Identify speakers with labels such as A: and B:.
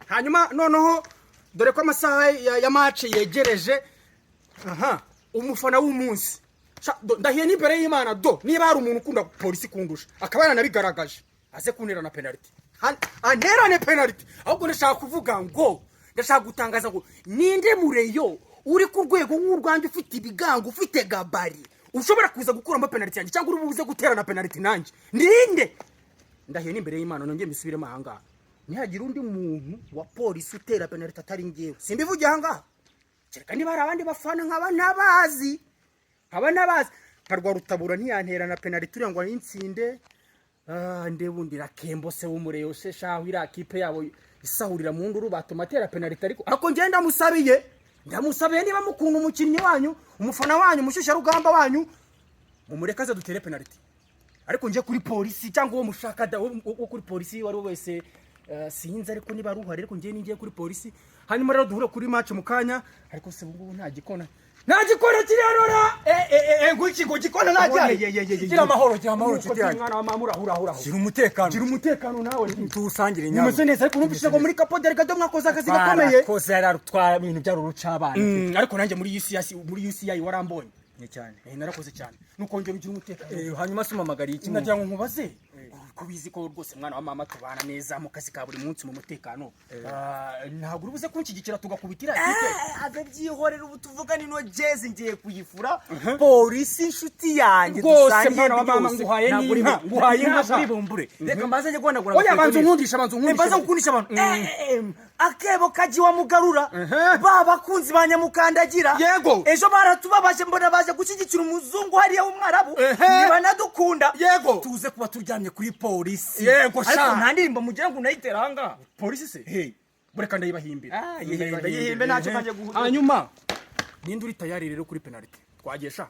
A: hanyuma noneho dore ko amasaha ya match yegereje umufana w'umunsi ndahiye n'imbere y'Imana niba hari umuntu ukunda polisi kundusha akaba yaranabigaragaje aze kunera na penalty anerane penalty ahubwo ndashaka kuvuga ngo ndashaka gutangaza ngo ninde mureyo uri ku rwego nk'urwanje ufite ibigango ufite gabari ushobora kuza gukuramo penalty yanjye cyangwa urubuze guterana penalty nanjye ninde ndahiye n'imbere y'Imana nongeye mbisubire mahanga nihagira undi muntu wa polisi utera penalty atari ngewe simbivuge hanga kereka niba hari abandi bafana nkaba nabazi karwa rutabura ntiyantera na penalty turangwa n'insinde ndebundi rakembo se w'umureyo se shaho ira kipe yabo isahurira mu nduru batomatera penalty ariko ngenda musabiye niba mukunda umukinnyi wanyu umufana wanyu mushusha rugamba wanyu mumurekaze dutere penalty ariko nje kuri polisi cyangwa uwo mushaka wo kuri polisi wari wese sinzi ariko niba ruhare ariko ngiye kuri polisi hanyuma rero duhure kuri match mukanya ariko se ubwo nta gikona kirarora gukikona najya gira amahoro kitiyanyu mwana wa mama urahura gira umutekano nawe tuwusangire nyabo nimeze neza ariko numvise ngo muri Capo Delgado mwakoze akazi gakomeye koze yararutwara ibintu byarurutsa abana ariko nanjye muri UCI warambonye ni cyane narakoze cyane nukongera ugira umutekano hanyuma sumamagariye iki nagira ngo nkubaze kubizi ko rwose mwana wa mama tubana neza mu kazi ka buri munsi mu mutekano ntabwo urubuze kunshigikira tugakubitira
B: ave byihorera ubu tuvuga nino jezi ngiye kuyifura polisi inshuti yanjye
A: rwose mwana wa mama nguhaye inka
B: kuri bumbure reka mbaze nje guhanagura
A: oya banze nkundisha
B: mbaze nkundisha abantu akebo kaji wa mugarura bakunzi banyamukandagira
A: yego
B: ejo baratubabaje mbona baje gushyigikira umuzungu hariya w'umwarabu niba nadukunda
A: yego
B: tuze kuba turyamye kuri polisi
A: yego sha
B: ariko nta ndirimbo mugira ngo unayitera hanga
A: polisi se bureka ndayibahimbira
B: yihimbe ntacyo kanje guhuza
A: hanyuma ninde uri tayari rero kuri penalty twagesha